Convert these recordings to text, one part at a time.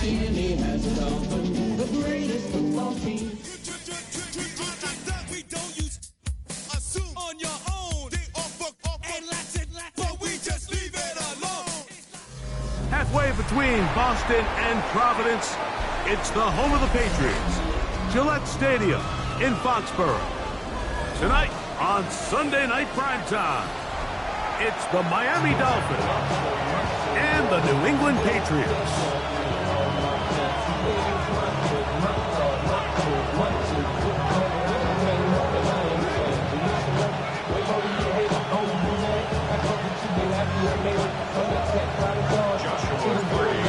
Miami has the Dolphins, the greatest football team. We don't use assume on your own. But we just leave it alone. Halfway between Boston and Providence, it's the home of the Patriots, Gillette Stadium in Foxborough. Tonight on Sunday Night Primetime, it's the Miami Dolphins and the New England Patriots.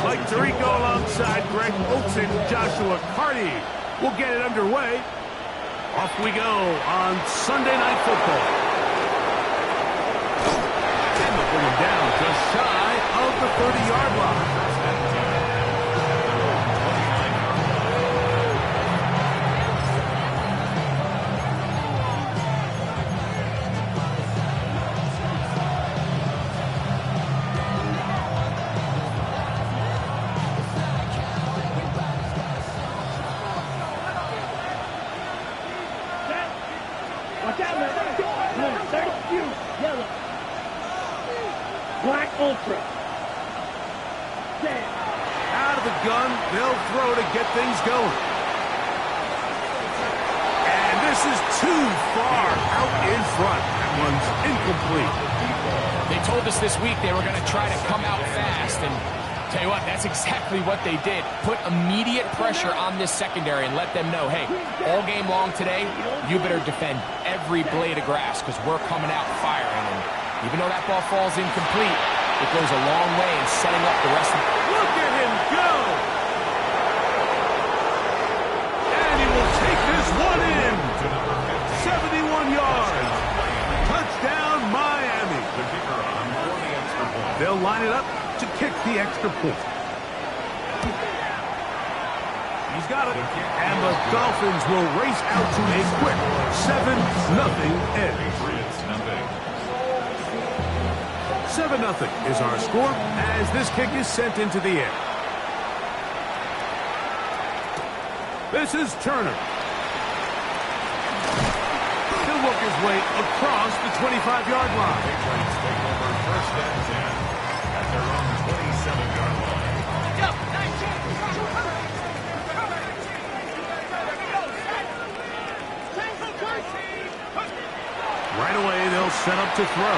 Mike Tirico alongside Greg Oates and Joshua Carty will get it underway. Off we go on Sunday Night Football. And they'll bring him down just shy of the 30-yard line. Black Ultra. Out of the gun, they'll throw to get things going. And this is too far out in front. That one's incomplete. They told us this week they were going to try to come out fast, and tell you what, that's exactly what they did. Put immediate pressure on this secondary and let them know, hey, all game long today, you better defend every blade of grass because we're coming out firing. And even though that ball falls incomplete, it goes a long way in setting up the rest of it. Look at him go! And he will take this one in. 71 yards. Touchdown, Miami. They'll line it up to kick the extra point. He's got it. And the Dolphins will race out to a quick 7-0 edge. 7-0 is our score as this kick is sent into the air. This is Turner. He'll work his way across the 25-yard line. Patriots take over first and 10 at their own 27-yard line. Right away, they'll set up to throw.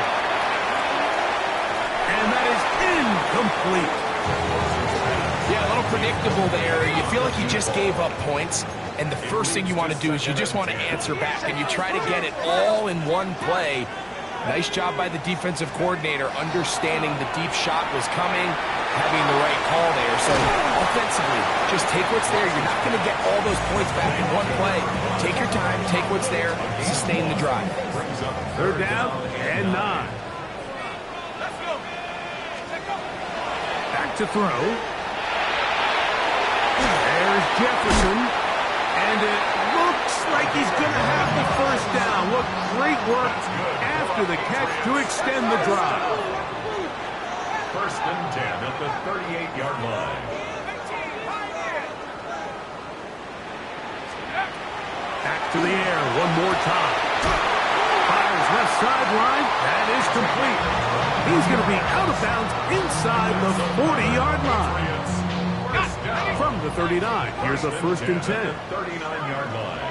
And that is incomplete. Yeah, a little predictable there. You feel like you just gave up points, and the first thing you want to do is you just want to answer back, and you try to get it all in one play. Nice job by the defensive coordinator, understanding the deep shot was coming, having the right call there. So offensively, just take what's there. You're not going to get all those points back in one play. Take your time, take what's there, sustain the drive. Third down and 9. Back to throw. There's Jefferson. And it looks like he's going to have the first down. What great work after the catch to extend the drive. First and 10 at the 38-yard line. Back to the air one more time. Fires left sideline. That is complete. He's going to be out of bounds inside the 40-yard line. From the 39, here's a first and 10. 39-yard line.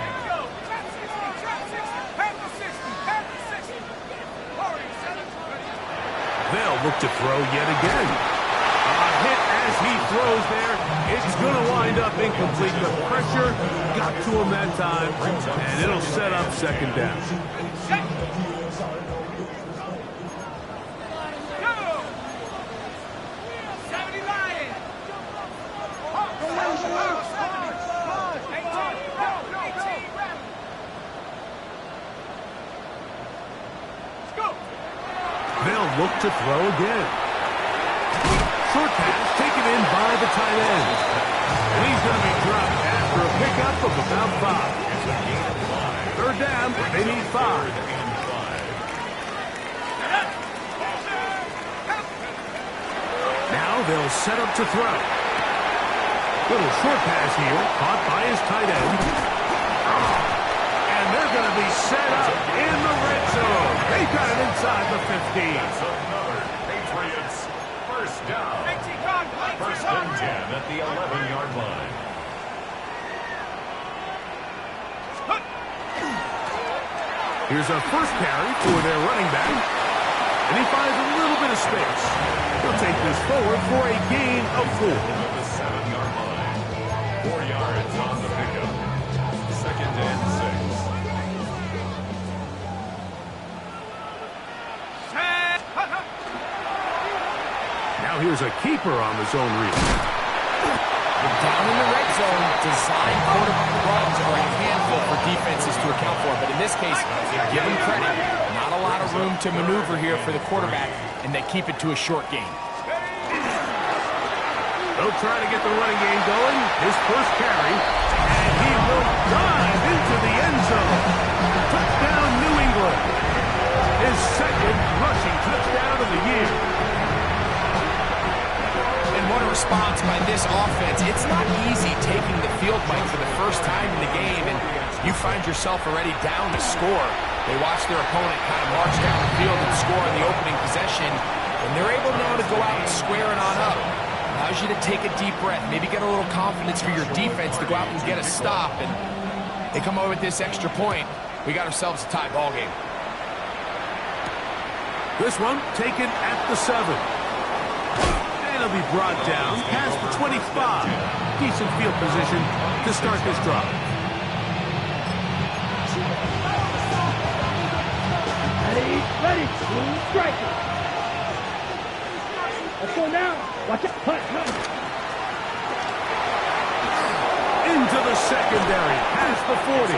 They'll look to throw yet again. A hit as he throws there. It's going to wind up incomplete. The pressure got to him that time, and it'll set up second down. They'll look to throw again. Short pass taken in by the tight end. And he's going to be dropped after a pickup of about 5. Third down, they need 5. Now they'll set up to throw. Little short pass here, caught by his tight end. And they're going to be set up in the red zone. They got it inside the 15. That's another Patriots first down. First and 10 at the 11-yard line. Here's a first carry for their running back. And he finds a little bit of space. He'll take this forward for a gain of 4. At the 7-yard line. 4 yards on the pickup. Second and 6. Now here's a keeper on the zone read. Down in the red zone, design quarterback runs are a handful for defenses to account for. But in this case, give them credit. Not a lot of room to maneuver here for the quarterback, and they keep it to a short game. They'll try to get the running game going. His first carry, and he will dive into the end zone. Touchdown, New England. His second rushing touchdown of the year. And what a response by this offense. It's not easy taking the field, Mike, for the first time in the game, and you find yourself already down to score. They watch their opponent kind of march down the field and score on the opening possession, and they're able now to go out and square it on up. Allows you to take a deep breath, maybe get a little confidence for your defense to go out and get a stop, and they come over with this extra point. We got ourselves a tie ball game. This one taken at the 7. And he'll be brought down past the 25. Decent field position to start this drive. Ready, strike it. Let's go now. Watch it. Punt. Into the secondary, past the 40.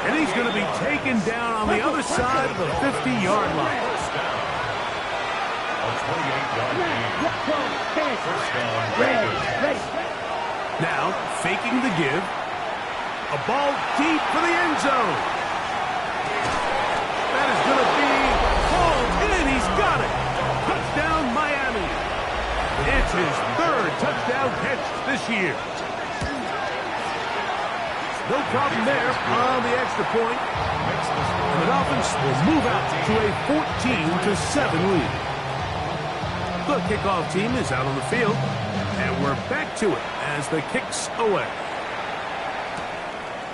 And he's going to be taken down on the other side of the 50-yard line. First down. A 28-yard gain. First down. Ready. Now, faking the give. A ball deep for the end zone. That is going to be hauled in. He's got it. Touchdown, Miami. It's his third touchdown catch this year. No problem there on the extra point. And the Dolphins will move out to a 14-7 lead. The kickoff team is out on the field, and we're back to it as the kick's away.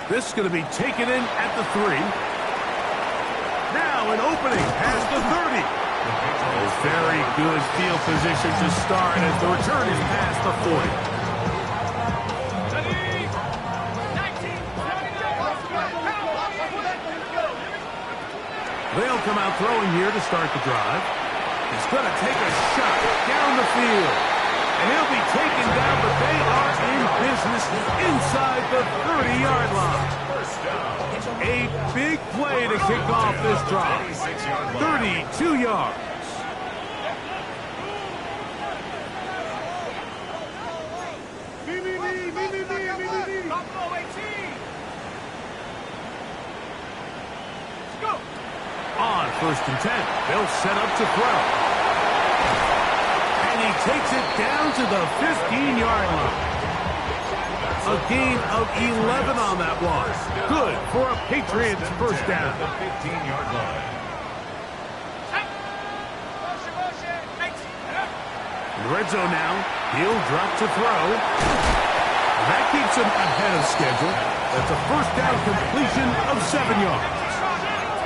This is going to be taken in at the 3. Now an opening past the 30. A very good field position to start as the return is past the 40. They'll come out throwing here to start the drive. He's going to take a shot down the field. And he'll be taken down, but they are in business inside the 30-yard line. A big play to kick off this drive. 32 yards. On first and 10, they'll set up to throw. And he takes it down to the 15-yard line. A gain of 11 on that one. Good for a Patriots first down. The 15-yard line. In the red zone now, he'll drop to throw. That keeps him ahead of schedule. That's a first down completion of 7 yards.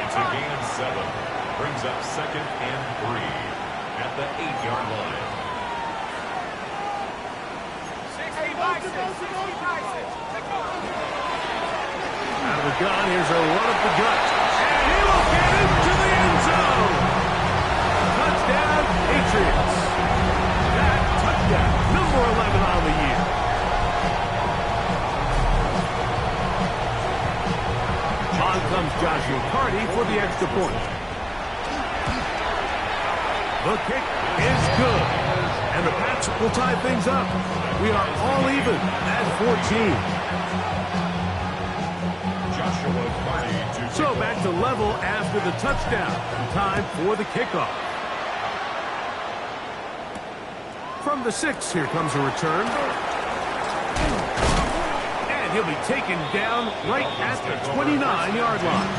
It's a gain of 7. Brings up second and 3 at the 8-yard line. Out of the gun, here's a run up the gut. And he will get into the end zone. Touchdown, Patriots. That touchdown, number 11 on the year. On comes Joshua Carty for the extra point. The kick is good. And the Pats will tie things up. We are all even at 14. So back to level after the touchdown. Time for the kickoff. From the 6, here comes a return. he'll be taken down right at the 29-yard line.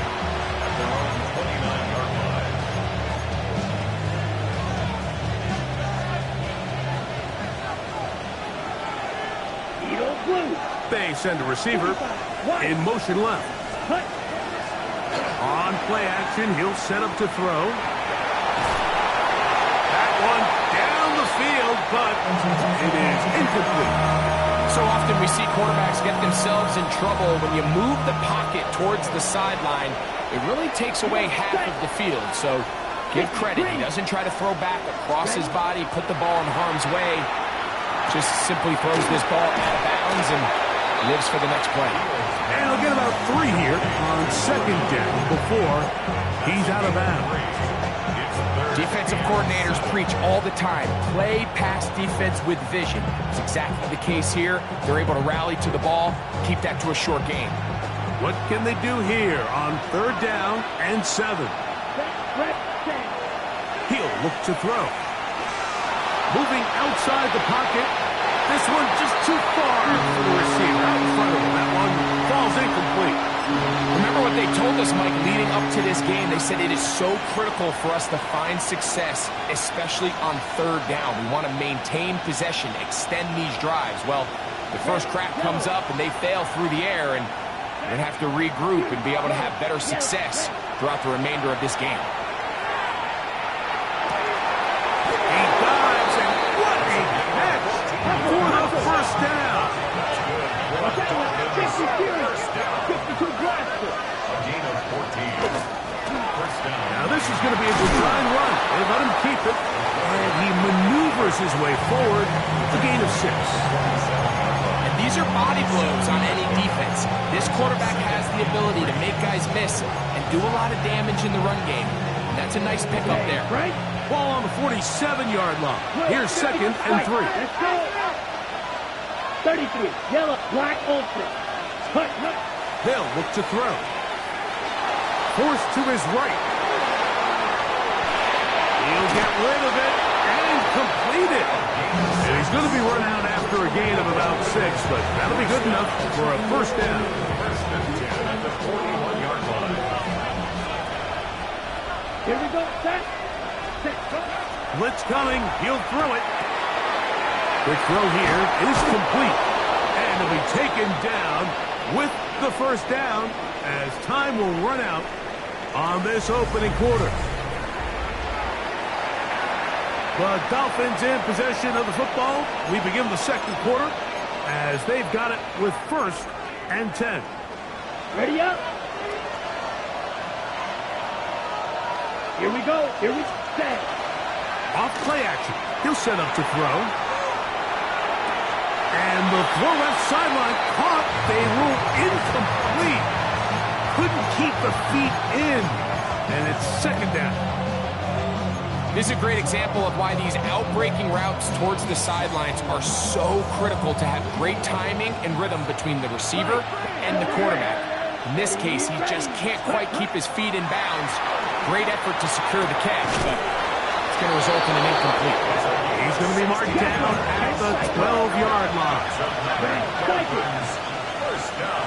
At their own 29-yard line. Eagle blue. They send a receiver in motion left. Cut. On play action, he'll set up to throw. That one down the field, but it is incomplete. So often we see quarterbacks get themselves in trouble when you move the pocket towards the sideline. It really takes away half of the field. So give credit. He doesn't try to throw back across his body, put the ball in harm's way. Just simply throws this ball out of bounds and lives for the next play. And he'll get about 3 here on second down before he's out of bounds. Defensive coordinators preach all the time, play pass defense with vision. It's exactly the case here. They're able to rally to the ball, keep that to a short game. What can they do here on third down and 7? He'll look to throw. Moving outside the pocket. This one just too far for the receiver out in front of him. That one falls incomplete. Remember what they told us, Mike, leading up to this game. They said it is so critical for us to find success, especially on third down. We want to maintain possession, extend these drives. Well, the first crack comes up and they fail through the air, and we're going to have to regroup and be able to have better success throughout the remainder of this game. He dives, and what a catch for the first down. Now this is going to be a design run. They let him keep it, and he maneuvers his way forward. A gain of 6. And these are body blows on any defense. This quarterback has the ability to make guys miss and do a lot of damage in the run game. And that's a nice pickup there. Right? Ball on the 47-yard line. Here's second and 3. Let's go. 33. Yellow. Black open. Cut. They'll look to throw. Forced to his right. He'll get rid of it and complete it. And he's going to be run out after a gain of about 6, but that'll be good enough for a first down. First and 10 at the 41-yard line. Here we go. Set. Blitz coming. He'll throw it. Quick throw here is complete. And he'll be taken down with the first down as time will run out on this opening quarter. The Dolphins in possession of the football. We begin the second quarter as they've got it with first and 10. Ready up. Here we go. Here we set. Off play action. He'll set up to throw. And the throw left sideline caught. They rule incomplete. Couldn't keep the feet in. And it's second down. This is a great example of why these out-breaking routes towards the sidelines are so critical to have great timing and rhythm between the receiver and the quarterback. In this case, he just can't quite keep his feet in bounds. Great effort to secure the catch, but it's going to result in an incomplete. He's going to be marked down at the 12-yard line. First down.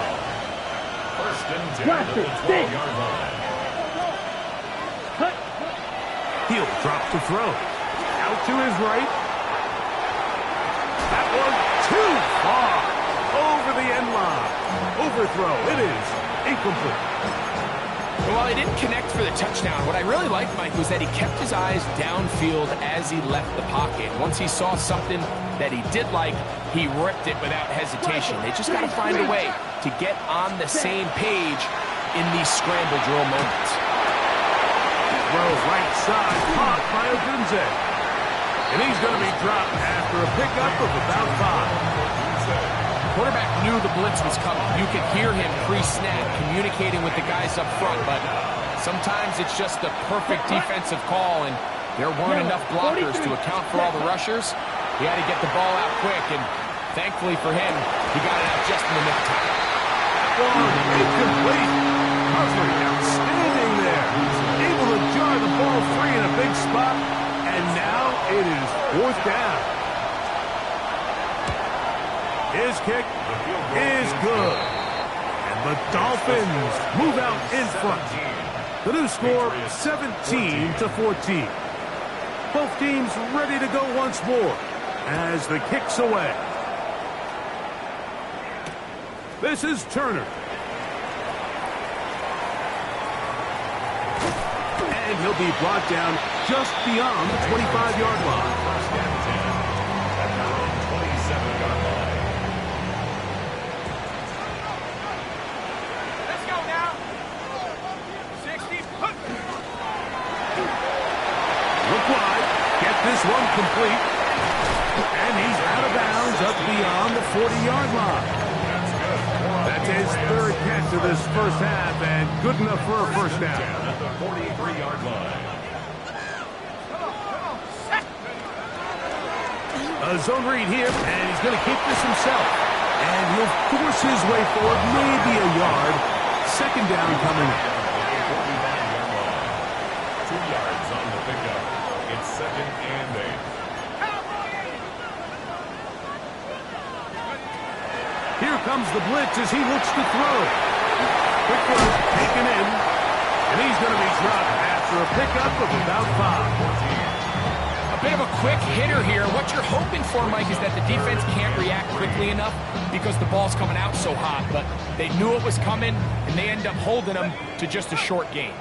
First and 10 at the 12-yard line. Cut. He'll drop to throw. Out to his right. That was too far. Over the end line. Overthrow. It is incomplete. Well, he didn't connect for the touchdown. What I really liked, Mike, was that he kept his eyes downfield as he left the pocket. Once he saw something that he did like, he ripped it without hesitation. They just got to find a way to get on the same page in these scramble drill moments. Throw right side, caught by Ncaa. And he's going to be dropped after a pickup of about 5. Quarterback knew the blitz was coming. You could hear him pre-snap communicating with the guys up front, but sometimes it's just the perfect defensive call, and there weren't enough blockers to account for all the rushers. He had to get the ball out quick, and thankfully for him, he got it out just in the nick of time. Incomplete. Humphrey outstanding there. Able to jar the ball free in a big spot, and now it is fourth down. His kick is good. And the Dolphins move out in front. The new score, 17-14. Both teams ready to go once more as the kick's away. This is Turner. And he'll be brought down just beyond the 25-yard line. First and 10 at their own 27-yard line. Let's go now. 60. Look wide. Get this one complete. And he's out of bounds up beyond the 40-yard line. That's his third catch of this first half, and good enough for a first down. At the 43-yard line. A zone read here, and he's going to keep this himself. And he'll force his way forward, maybe a yard. Second down coming up. 49-yard line. 2 yards on the pickup. It's second and 8. Here comes the blitz as he looks to throw. Quick one taken in, and he's going to be dropped after a pickup of about 5. A bit of a quick hitter here. What you're hoping for, Mike, is that the defense can't react quickly enough because the ball's coming out so hot. But they knew it was coming, and they end up holding them to just a short gain.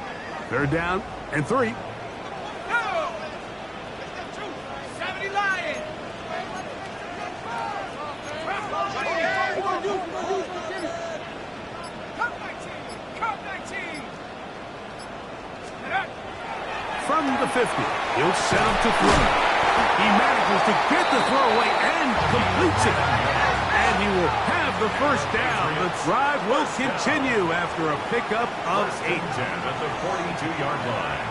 Third down and 3. From the 50, he'll set him to throw. He manages to get the throw away and completes it. And he will have the first down. The drive will continue after a pickup of 8. 10 at the 42-yard line.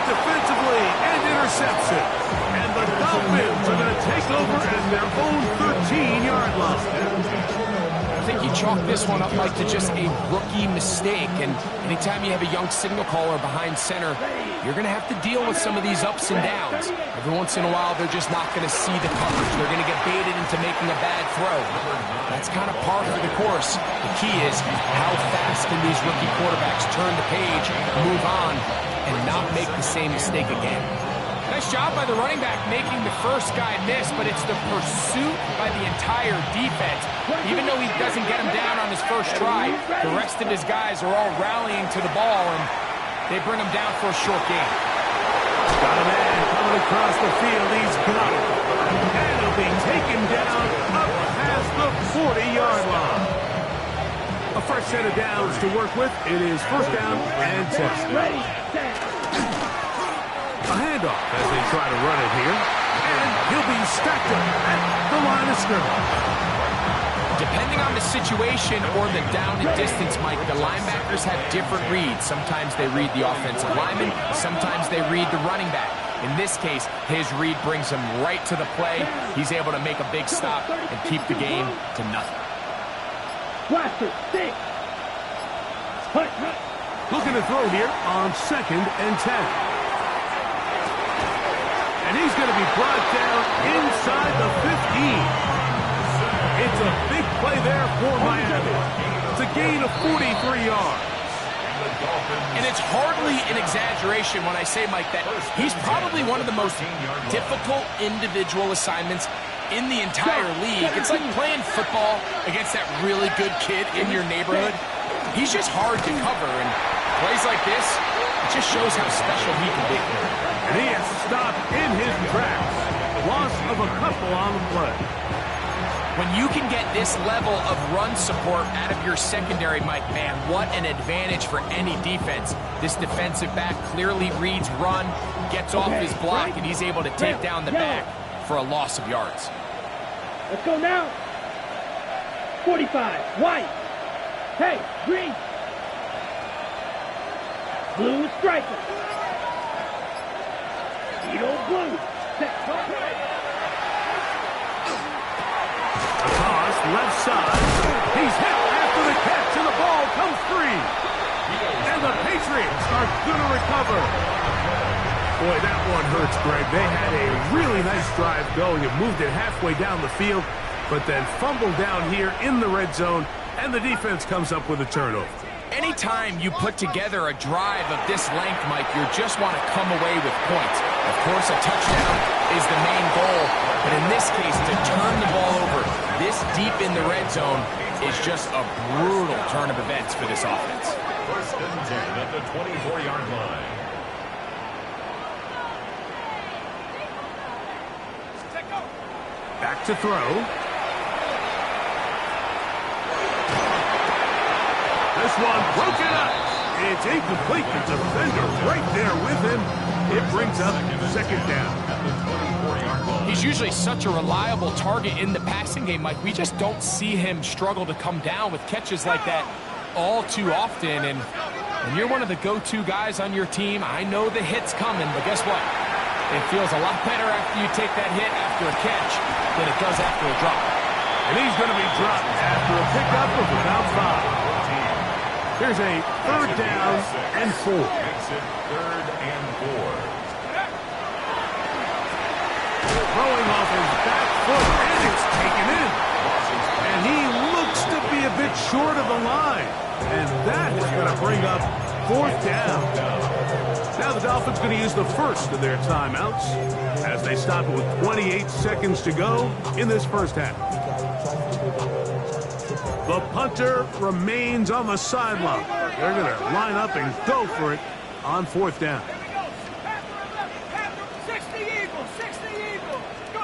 Defensively and intercepts it. And the Dolphins are going to take over at their own 13-yard line. I think you chalk this one up, Mike, to just a rookie mistake. And anytime you have a young signal caller behind center, you're going to have to deal with some of these ups and downs. Every once in a while, they're just not going to see the coverage. They're going to get baited into making a bad throw. That's kind of par for the course. The key is how fast can these rookie quarterbacks turn the page, move on, and not make the same mistake again. Nice job by the running back making the first guy miss, but it's the pursuit by the entire defense. Even though he doesn't get him down on his first try, the rest of his guys are all rallying to the ball, and they bring him down for a short gain. Got a man coming across the field. He's got it. And he'll be taken down up past the 40-yard line. A fresh set of downs to work with. It is first down and 10. Ready, A handoff as they try to run it here. And he'll be stacked up at the line of scrimmage. Depending on the situation or the down and distance, Mike, the linebackers have different reads. Sometimes they read the offensive lineman. Sometimes they read the running back. In this case, his read brings him right to the play. He's able to make a big stop and keep the game to nothing. Blaster, 6. Looking to throw here on second and 10. And he's going to be brought down inside the 15. It's a big play there for Miami. It's a gain of 43 yards. And it's hardly an exaggeration when I say, Mike, that he's probably one of the most difficult individual assignments in the entire league. It's like playing football against that really good kid in your neighborhood. He's just hard to cover, and plays like this, it just shows how special he can be. And he has stopped in his tracks. Loss of a couple on the play. When you can get this level of run support out of your secondary, Mike, man, what an advantage for any defense. This defensive back clearly reads run, gets off his block, and he's able to take down the back for a loss of yards. Let's go now. 45, white. Hey, green. Blue striker. Edo blue. Set. A toss left both sides. He's hit after the catch, and the ball comes free. And the Patriots are going to recover. Boy, that one hurts, Greg. They had a really nice drive going. It moved it halfway down the field, but then fumbled down here in the red zone, and the defense comes up with a turnover. Anytime you put together a drive of this length, Mike, you just want to come away with points. Of course, a touchdown is the main goal, but in this case, to turn the ball over this deep in the red zone is just a brutal turn of events for this offense. First and 10 at the 24-yard line. Back to throw. This one broken up. It's incomplete. The defender right there with him. It brings up second down. He's usually such a reliable target in the passing game, Mike. We just don't see him struggle to come down with catches like that all too often. And when you're one of the go-to guys on your team, I know the hit's coming, but guess what? It feels a lot better after you take that hit after a catch than it does after a drop. And he's going to be dropped after a pickup of about 5. Here's a third down and 4. Makes it third and 4. Throwing off his back foot, and it's taken in. And he looks to be a bit short of the line. And that is going to bring up fourth down. Now the Dolphins going to use the first of their timeouts as they stop it with 28 seconds to go in this first half. The punter remains on the sideline. They're going to line up and go for it on fourth down. 60 Eagles, 60 Eagles. Go.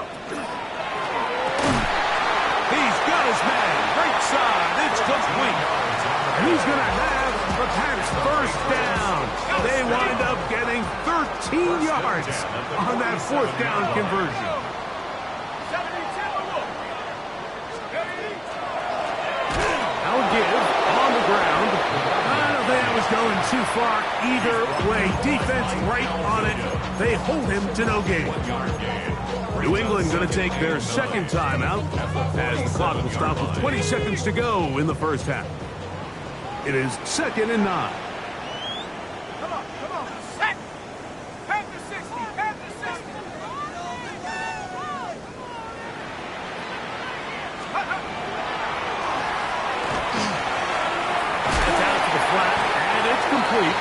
He's got his man. Right side. It's complete. And he's going to have the Pats first down. They wind up getting 13 yards on that fourth down conversion. Now a give on the ground. I don't think that was going too far either way. Defense right on it. They hold him to no gain. New England going to take their second timeout as the clock will stop with 20 seconds to go in the first half. It is 2nd and 9. Come on. Set. Head to 60. Head to 60. It's out to the flat, and it's complete.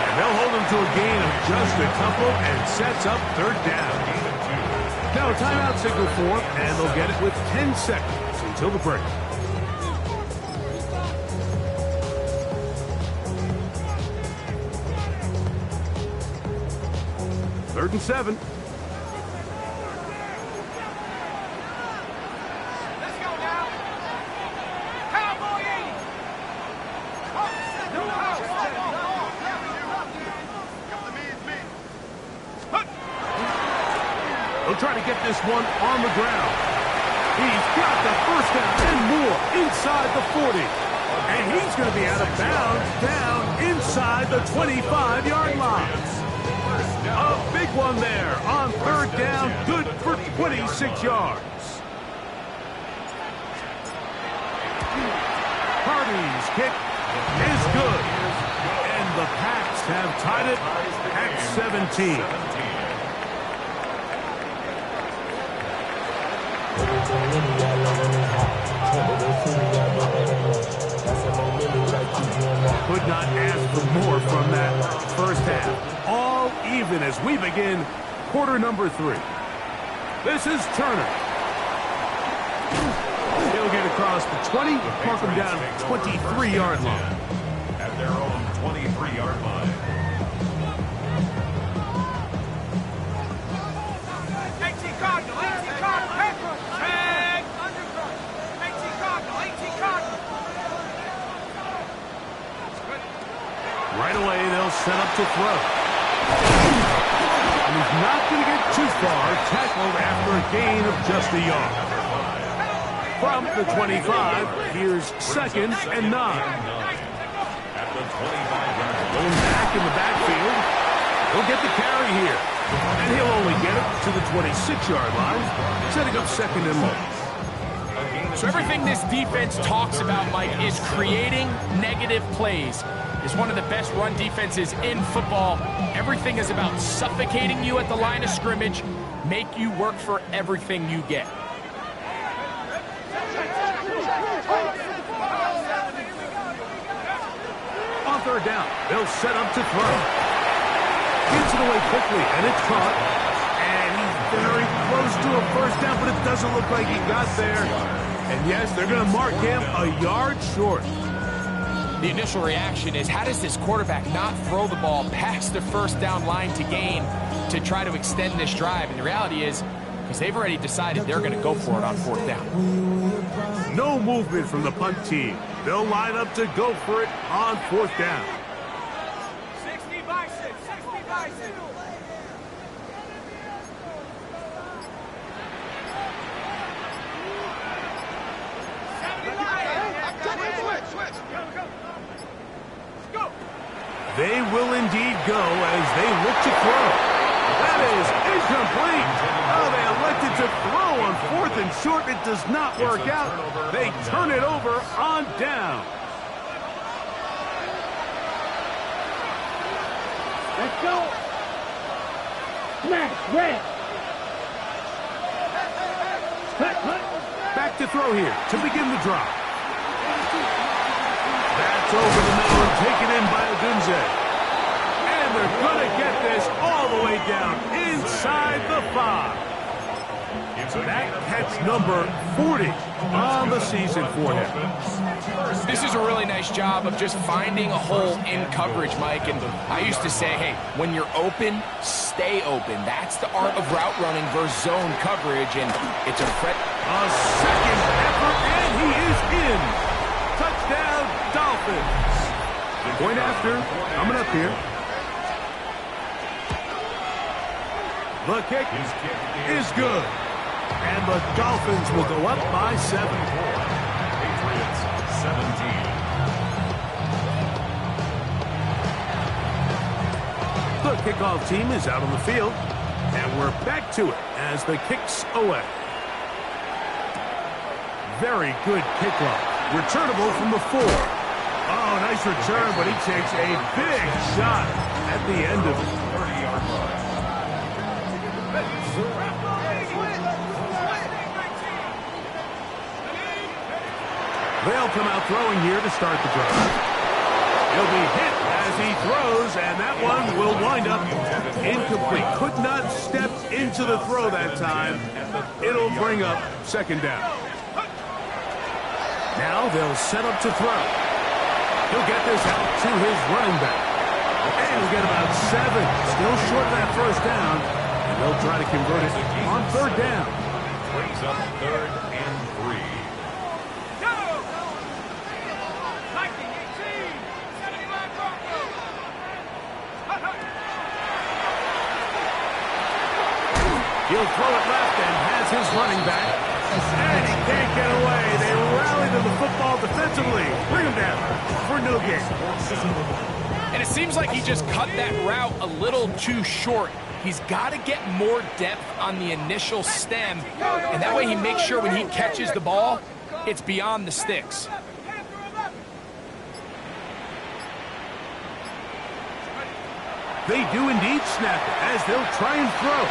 And they'll hold him to a gain of just a couple and sets up third down. Now a timeout signal for him, and they'll get it with 10 seconds until the break. Third and 7. Let's go now. Cowboy 80. They'll try to get this one on the ground. He's got the first down and more inside the 40. And he's going to be out of bounds down inside the 25-yard line. A big one there on third down, good for 26 yards. Hardy's kick is good. And the Pats have tied it at 17. Could not ask for more from that first half. All even as we begin quarter number 3. This is Turner. He'll get across the 20, mark him down at 23-yard line. At their own 23-yard line. Right away, they'll set up to throw. And he's not going to get too far, tackled after a gain of just a yard. From the 25, here's 2nd and 9. At the 25-yard line. Going back in the backfield. He'll get the carry here. And he'll only get it to the 26-yard line, setting up 2nd and long. A gain of So everything this defense talks about, Mike, is creating negative plays. It's one of the best run defenses in football. Everything is about suffocating you at the line of scrimmage, make you work for everything you get. On third down, they'll set up to throw. Gets it away quickly, and it's caught. And he's very close to a first down, but it doesn't look like he got there. And yes, they're going to mark him a yard short. The initial reaction is, how does this quarterback not throw the ball past the first down line to gain to try to extend this drive? And the reality is, because they've already decided they're going to go for it on fourth down. No movement from the punt team. They'll line up to go for it on fourth down. 60 by 6, 60 by 6. They will indeed go as they look to throw. That is incomplete. Oh, they elected to throw on fourth and short. It does not work out. They turn it over on down. Let's go. Smash, red. Back to throw here to begin the drive. That's over the middle and taken in by Ncaa. And they're going to get this all the way down inside the 5. That catch number 40 on the season for him. This is a really nice job of just finding a hole in coverage, Mike. And I used to say, hey, when you're open, stay open. That's the art of route running versus zone coverage, and it's a threat. A second effort, and he is in. Touchdown, Dolphins. Point after, coming up here. The kick is good. And the Dolphins will go up by 7. Patriots 17. The kickoff team is out on the field. And we're back to it as the kick's away. Very good kickoff. Returnable from the 4. Oh, nice return, but he takes a big shot at the end of it. 30-yard line. They'll come out throwing here to start the drive. He'll be hit as he throws, and that one will wind up incomplete. Could not step into the throw that time. It'll bring up second down. Now they'll set up to throw. He'll get this out to his running back. And he'll get about 7. Still short of that first down. And they'll try to convert it on third down. Brings up 3rd and 3. He'll throw it left and has his running back. And he can't get away. They rally to the football defensively. Bring him down for no gain. And it seems like he just cut that route a little too short. He's got to get more depth on the initial stem, and that way he makes sure when he catches the ball, it's beyond the sticks. They do indeed snap it as they'll try and throw.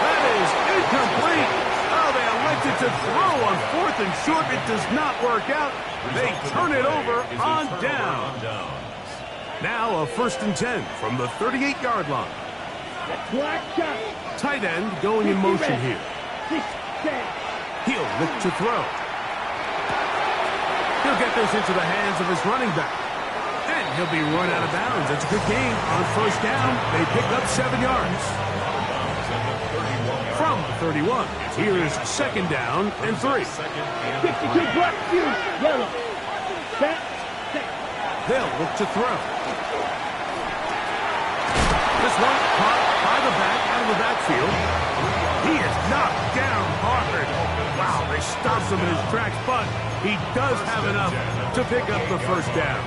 That is incomplete. Oh, they elected to throw on fourth and short. It does not work out. They turn it over on down. Now a 1st and 10 from the 38-yard line. Tight end going in motion here. He'll look to throw. He'll get this into the hands of his running back. And he'll be run out of bounds. It's a good game. On first down, they pick up 7 yards. From the 31, here is 2nd down and 3. 52 block, yellow. They'll look to throw. This one caught by the back out of the backfield. He is knocked down hard. Wow, they stopped him in his tracks, but he does have enough to pick up the first down.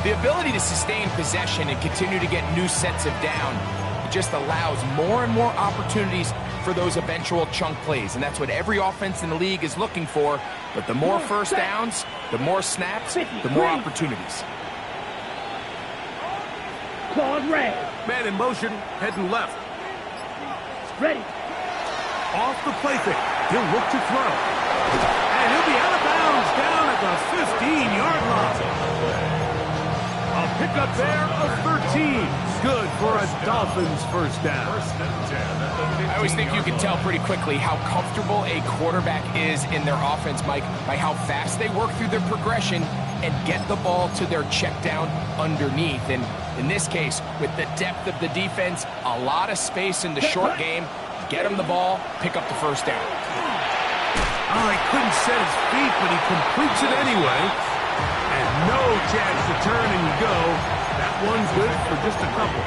The ability to sustain possession and continue to get new sets of down just allows more and more opportunities for those eventual chunk plays, and that's what every offense in the league is looking for. But the more first downs, the more snaps, the more opportunities. Claude red. Man in motion, heading left. Ready. Off the play fake. He'll look to throw. And he'll be out of bounds down at the 15-yard line. A pickup there of 13. Good for a Dolphins first down. I always think you can tell pretty quickly how comfortable a quarterback is in their offense, Mike, by how fast they work through their progression and get the ball to their check down underneath. And in this case, with the depth of the defense, a lot of space in the short game, get him the ball, pick up the first down. Oh, he couldn't set his feet, but he completes it anyway. And no chance to turn and go. That one's good for just a couple.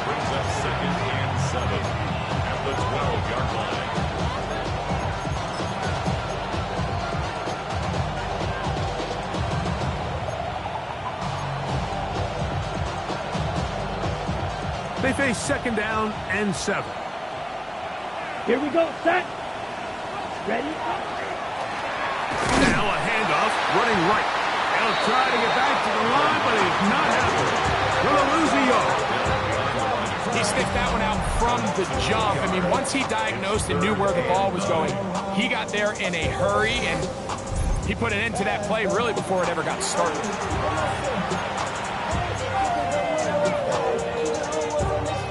Brings up 2nd and 7 at the 12-yard line. They face 2nd down and 7. Here we go. Set. Ready. Now a handoff, running right. They'll try to get back to the line, but it's not happening. Will lose a yard. He sniffed that one out from the jump. I mean, once he diagnosed and knew where the ball was going, he got there in a hurry, and he put an end to that play really before it ever got started.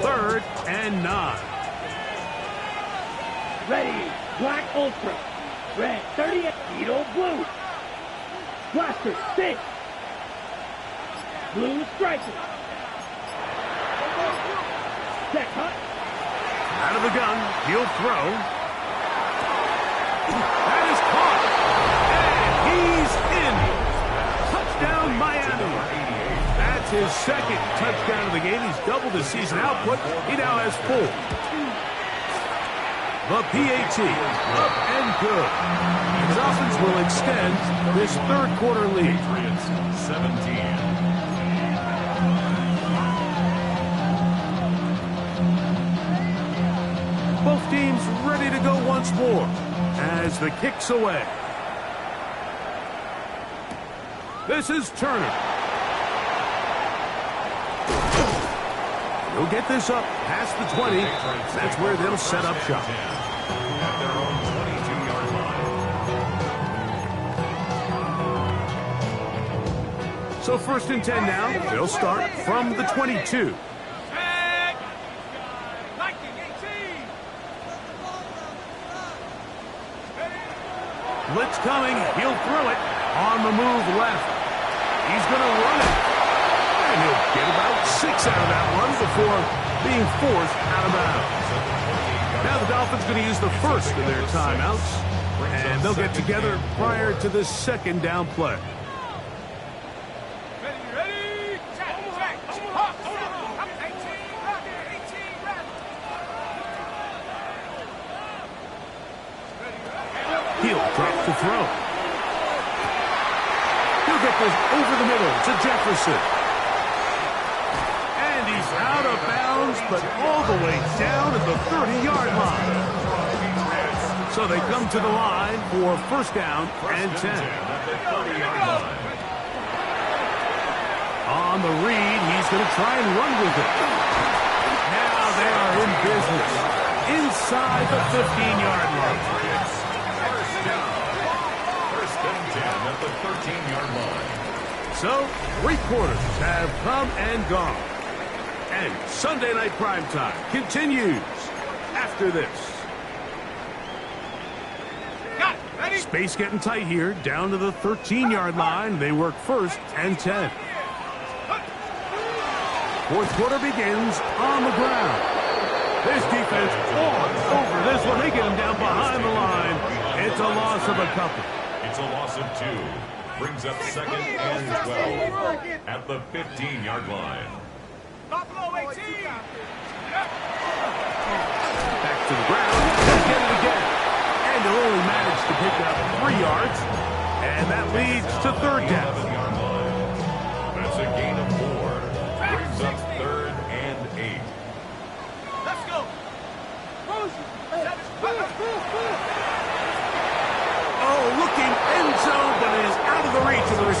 3rd and 9. Ready. Black Ultra. Red 30. Beetle blue. Blaster 6. Blue striker. Set cut. Out of the gun, he'll throw. That is caught. And he's in. Touchdown, Miami. That's his 2nd touchdown of the game. He's doubled his season output. He now has 4. The PAT, up and good. His offense will extend this 3rd quarter lead. Patriots 17. Both teams ready to go once more as the kick's away. This is Turner. He'll get this up past the 20. That's where they'll set up shop. At their own 22-yard line. So 1st and 10 now. They'll start from the 22. Blitz coming. He'll throw it on the move left. He's going to run it. And he'll get about 6 out of that one before being forced out of bounds. Now the Dolphins going to use the first of their timeouts. And they'll get together prior to this 2nd down play. Ready? Check. Hop. 18, ready. He'll drop to throw. He'll get this over the middle to Jefferson. And he's out of bounds, but all the way down at the 30-yard line. So they come to the line for 1st down and 10. On the read, he's going to try and run with it. Now they are in business inside the 15-yard line. First and 10 at the 13-yard line. So, 3 quarters have come and gone. And Sunday Night Primetime continues after this. Got it. Ready? Space getting tight here, down to the 13-yard line. They work 1st and 10. 4th quarter begins on the ground. This defense all over this one. They get him down behind the line. It's a loss of a couple. It's a loss of 2. Brings up 2nd and 12 at the 15-yard line. Buffalo 18. Back to the ground. They'll get it again. And they'll only manage to pick up 3 yards. And that leads to 3rd down. 11-yard line. That's a gain of 4. Brings up 3rd and 8. Let's go. Motion.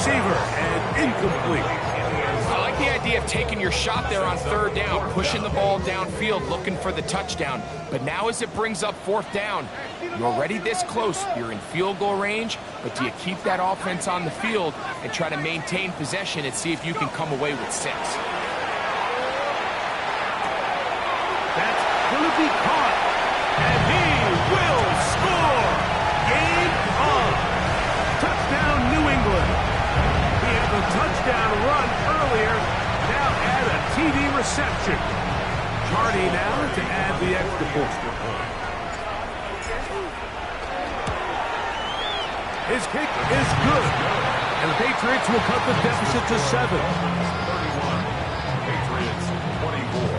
receiver, and incomplete. I like the idea of taking your shot there on third down, pushing the ball downfield, looking for the touchdown. But now as it brings up fourth down, you're already this close. You're in field goal range, but do you keep that offense on the field and try to maintain possession and see if you can come away with 6? That's going to be caught, and he will score. Game on. Touchdown, New England. He had the touchdown run earlier, now add a TD reception. Hardy now to add the extra point. His kick is good, and the Patriots will cut the deficit to 7. 31. Patriots 24.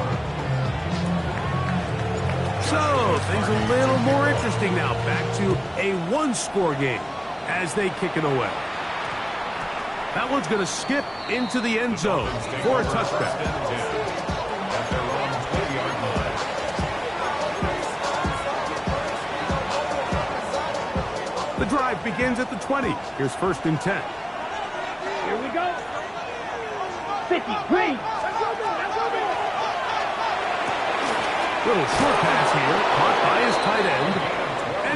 So, things a little more interesting now. Back to a one-score game as they kick it away. That one's going to skip into the end zone for a touchback. At their own 20-yard line. The drive begins at the 20. Here's 1st and 10. Here we go. 50, green. Little short pass here, caught by his tight end.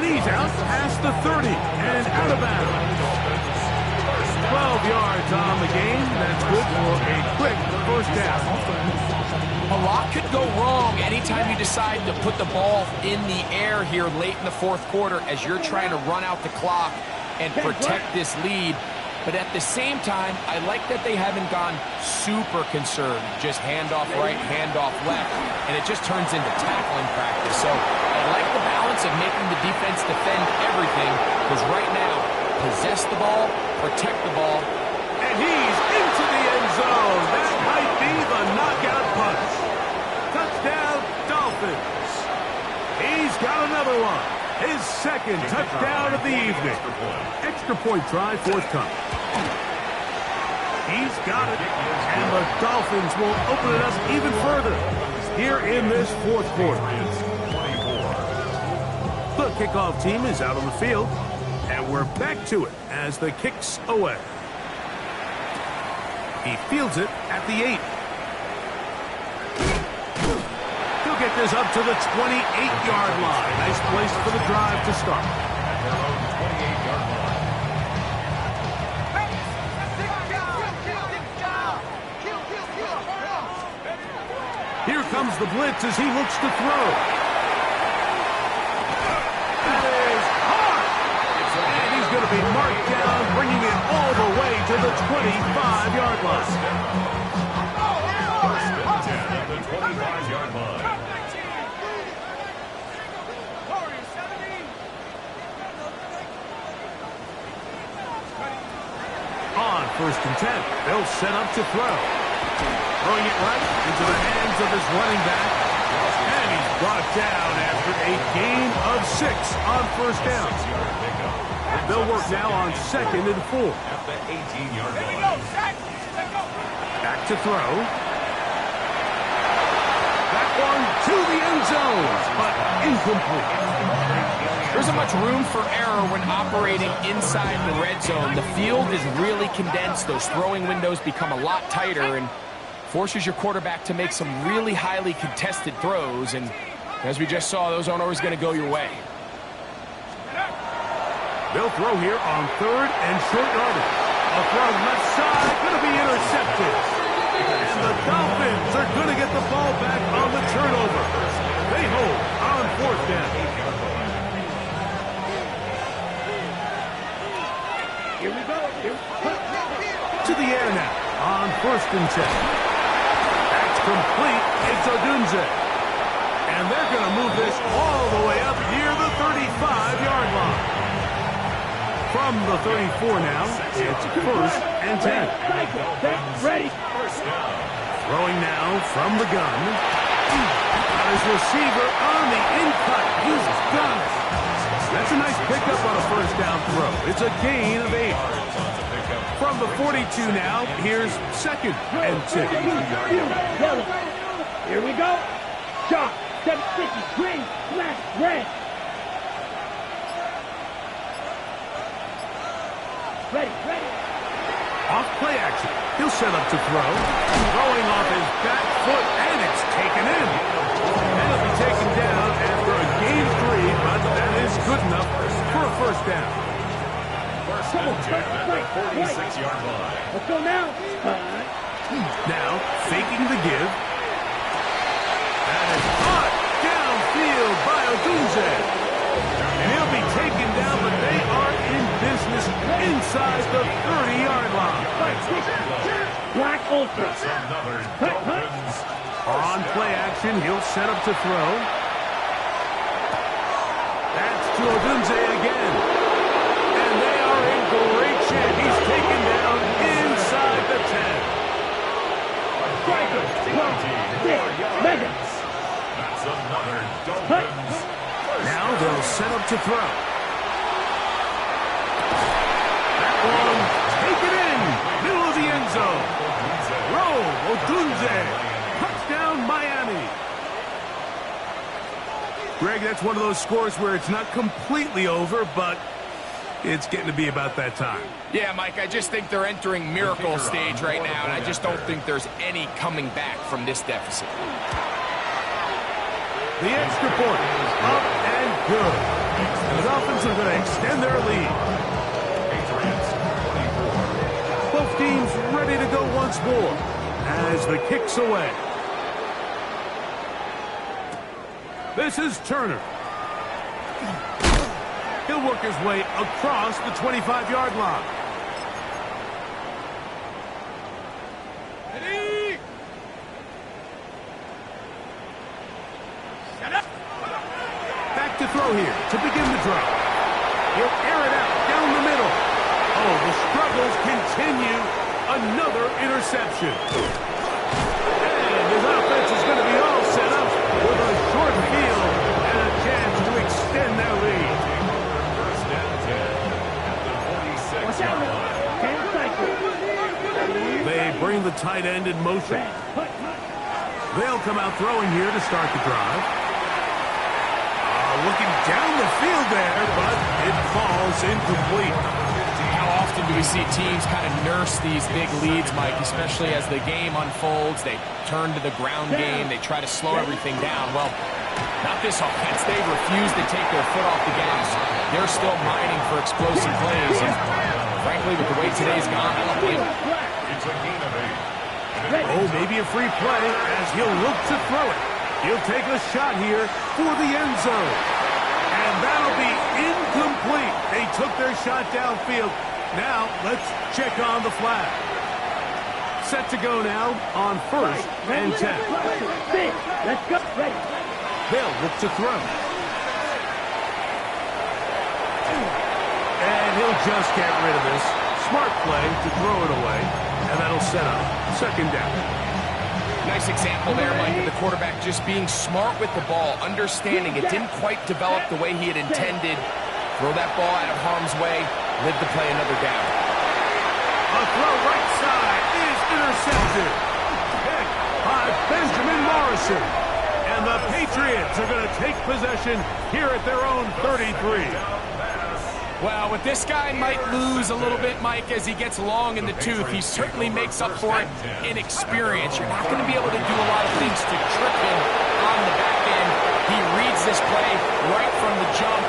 And he's out past the 30 and out of bounds. 12 yards on the game. That's good for a quick first down. A lot could go wrong anytime you decide to put the ball in the air here late in the fourth quarter as you're trying to run out the clock and protect this lead. But at the same time, I like that they haven't gone super concerned. Just handoff right, handoff left. And it just turns into tackling practice. So I like the balance of making the defense defend everything, because right now, possess the ball, protect the ball. And he's into the end zone. That might be the knockout punch. Touchdown, Dolphins. He's got another one. His second touchdown of the evening. Extra point try, forthcoming. He's got it. And the Dolphins will open it up even further here in this fourth quarter. The kickoff team is out on the field. And we're back to it as the kick's away. He fields it at the 8. He'll get this up to the 28-yard line. Nice place for the drive to start. At their own 28-yard line. Here comes the blitz as he looks to throw. That is hard. And he's going to be marked down, bringing it all the way to the 25-yard line. 1st and 10 at the 25-yard line. On 1st and 10, they'll set up to throw. Throwing it right into the hands of his running back. And he's brought down after a gain of 6 on 1st down. They'll work now on 2nd and 4. At the 18-yard line. Back to throw. That one to the end zone, but incomplete. There isn't much room for error when operating inside the red zone. The field is really condensed. Those throwing windows become a lot tighter and forces your quarterback to make some really highly contested throws. And as we just saw, those aren't always going to go your way. They'll throw here on 3rd and short yardage. A throw left side, going to be intercepted. And the Dolphins are going to get the ball back on the turnover. They hold on 4th down. Here we go. To the air now on 1st and 10. That's complete. It's Odunze. And they're going to move this all the way up near the 35-yard line. From the 34 now, it's 1st and 10. Ready. Throwing now from the gun. Got his receiver on the in-cut. He's got it. That's a nice pickup on a 1st down throw. It's a gain of 8. From the 42 now, here's 2nd and 10. Here we go. Shot. 750. Green. Left. Red. Ready. Off play action. He'll set up to throw. Throwing off his back foot, and it's taken in. And it'll be taken down after a gain of 3, but that is good enough for a first down. First and 10 at the 46-yard line. Let's go now. Now, faking the give. And it's caught downfield by Odunze. And he'll be taken down, but they are in business inside the 30-yard line. Black Ultra. That's another Dolphins. On play action, he'll set up to throw. That's to Odunze again. And they are in great shape. He's taken down inside the 10. That's another Dolphins. Now they'll set up to throw. That one, take it in, middle of the end zone. Roll, Odunze, touchdown Miami. Greg, that's one of those scores where it's not completely over, but it's getting to be about that time. Yeah, Mike, I just think they're entering miracle stage right now, and I just don't think there's any coming back from this deficit. The extra point is up and good. And the Dolphins are going to extend their lead. Both teams ready to go once more as the kick's away. This is Turner. He'll work his way across the 25-yard line. Ready? Set up. Back to throw here to begin the drive. He'll air it out down the middle. Oh, the struggles continue. Another interception. And his offense is going to be all set up with a short field and a chance to extend their lead. First and 10 at the 46-yard line. They bring the tight end in motion. They'll come out throwing here to start the drive. Looking down the field there, but it falls incomplete. How often do we see teams kind of nurse these big leads, Mike, especially as the game unfolds? They turn to the ground game. They try to slow everything down. Well, not this offense. They refuse to take their foot off the gas. They're still mining for explosive plays. And frankly, with the way today's gone, I don't blame them. It's a gain of 8. Oh, maybe a free play as he'll look to throw it. He'll take a shot here for the end zone. And that'll be incomplete. They took their shot downfield. Now, let's check on the flag. Set to go now on first and 10. Let's go. Ready. They'll look to throw. And he'll just get rid of this. Smart play to throw it away. And that'll set up second down. Nice example there, Mike, of the quarterback just being smart with the ball, understanding it didn't quite develop the way he had intended. Throw that ball out of harm's way, live to play another down. A throw right side is intercepted. Picked by Benjamin Morrison. And the Patriots are going to take possession here at their own 33. Well, with this guy might lose a little bit, Mike, as he gets long in the tooth. He certainly makes up for it in experience. You're not going to be able to do a lot of things to trick him on the back end. He reads this play right from the jump.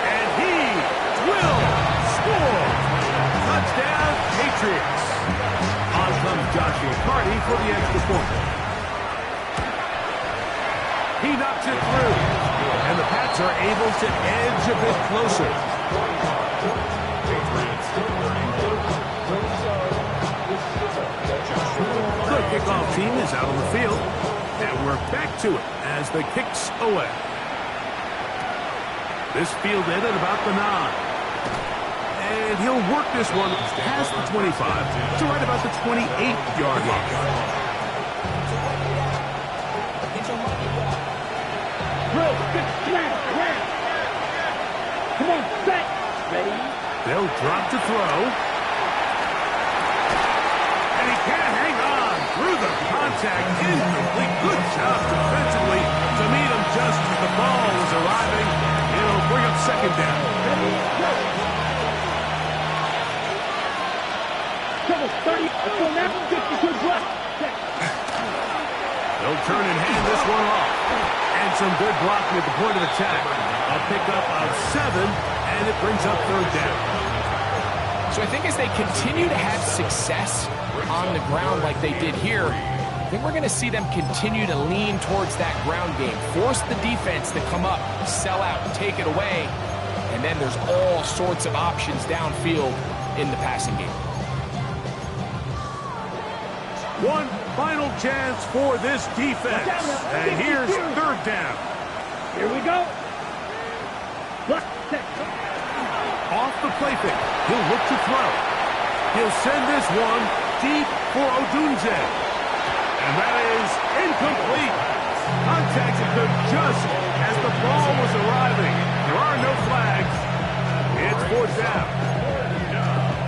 And he will score. Touchdown, Patriots. On comes Joshua Carty for the extra point. He knocks it through. And the Pats are able to edge a bit closer. The kickoff team is out on the field, and we're back to it as the kick's away. This fielded at about the 9. And he'll work this one past the 25 to right about the 28-yard line. Come on, set. Ready? They'll drop to throw. And he can't hang on through the contact. Incomplete. Good job defensively to meet him just as the ball was arriving. It'll bring up second down. Ready? Go. some good blocking at the point of attack. A pickup of 7, and it brings up third down. So I think as they continue to have success on the ground like they did here, I think we're going to see them continue to lean towards that ground game. Force the defense to come up, sell out, take it away, and then there's all sorts of options downfield in the passing game. One final chance for this defense. And here's third down. Here we go. Off the play fake. He'll look to throw. He'll send this one deep for Odunze. And that is incomplete. Contact occurred just as the ball was arriving. There are no flags. It's fourth down.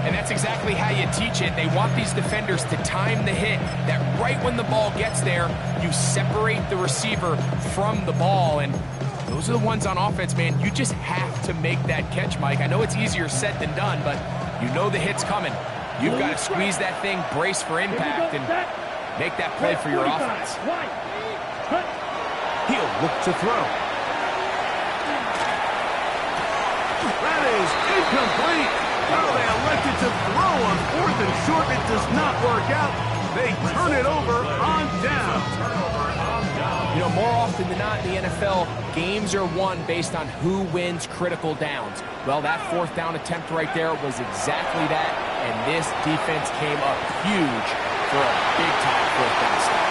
And that's exactly how you teach it. They want these defenders to time the hit, that right when the ball gets there, you separate the receiver from the ball. And those are the ones on offense, man. You just have to make that catch, Mike. I know it's easier said than done, but you know the hit's coming. You've got to squeeze that thing, brace for impact, and make that play for your offense. He'll look to throw. That is incomplete. Oh, they elected to throw on 4th and short. It does not work out. They turn it over on down. You know, more often than not in the NFL, games are won based on who wins critical downs. Well, that 4th down attempt right there was exactly that, and this defense came up huge for a big-time 4th down stop.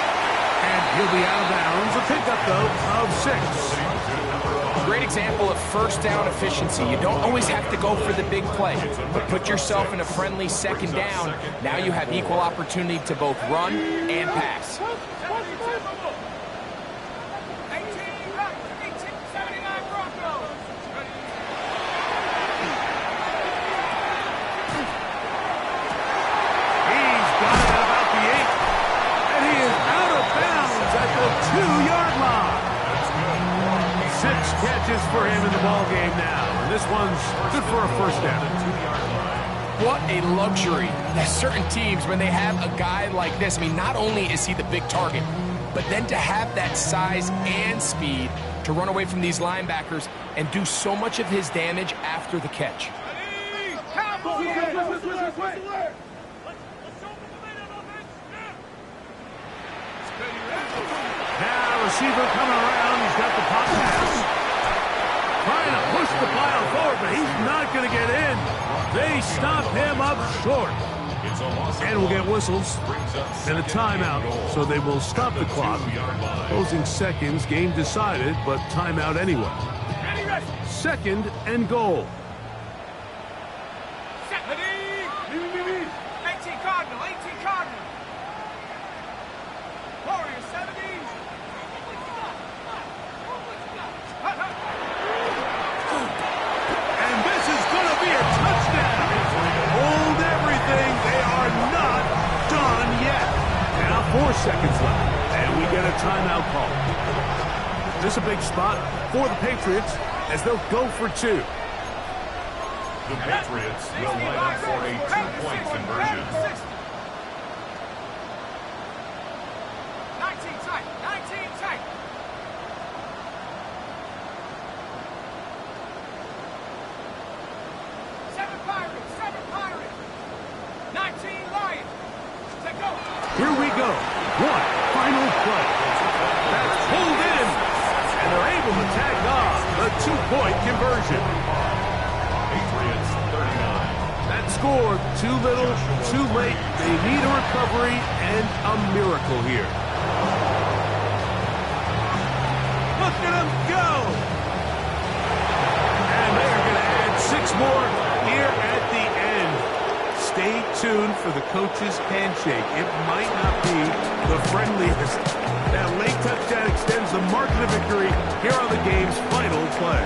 And he'll be out of bounds. A pickup, though, of 6. Great example of first down efficiency. You don't always have to go for the big play, but put yourself in a friendly second down. Now you have equal opportunity to both run and pass. He's got it at about the 8, and he is out of bounds at the 2-yard line. 6 catches for him in the ball game now, and this one's good for a first down. What a luxury. There's certain teams, when they have a guy like this, I mean, not only is he the big target, but then to have that size and speed to run away from these linebackers and do so much of his damage after the catch. Now receiver coming around. He's got the pop pass. Trying to push the pile forward, but he's not going to get in. They stop him up short. And we'll get whistles and a timeout, so they will stop the clock. Closing seconds, game decided, but timeout anyway. 2nd and goal. 18 Cardinal, 18 Cardinal. Warriors, 70. And this is going to be a touchdown. Hold everything. They are not done yet. Now 4 seconds left, and we get a timeout call. This is a big spot for the Patriots as they'll go for 2. The Patriots will line up for a 2-point conversion. 19 tight, 19 tight. Seven Pirates. 19 Lions. Let's go. Here we go. One final play. That's pulled in, and they're able to tag on the 2-point conversion. Patriots 39. That score, too little, too late. They need a recovery and a miracle here. Look at them go! And they're going to add 6 more here at the end. Stay tuned for the coach's handshake. It might not be the friendliest. That late touchdown extends the margin of victory here on the game's final play.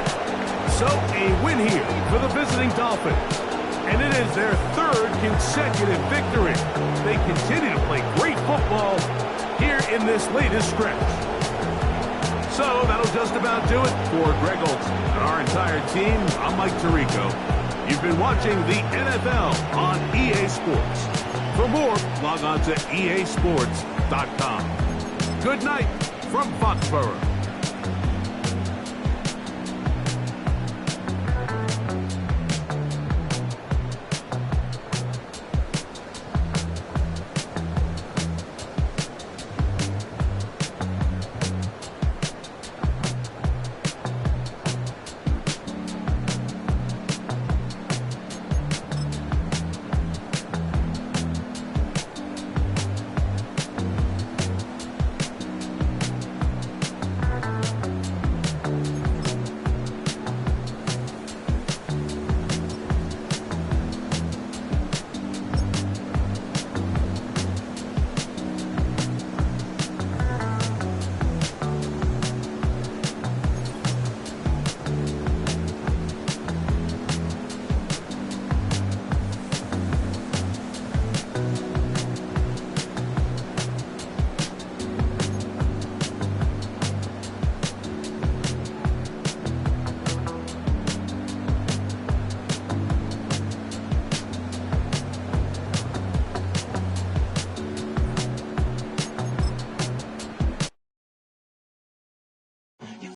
So a win here for the visiting Dolphins. And it is their 3rd consecutive victory. They continue to play great football here in this latest stretch. So that'll just about do it for Greg Olson and our entire team. I'm Mike Tirico. You've been watching the NFL on EA Sports. For more, log on to easports.com. Good night from Foxborough.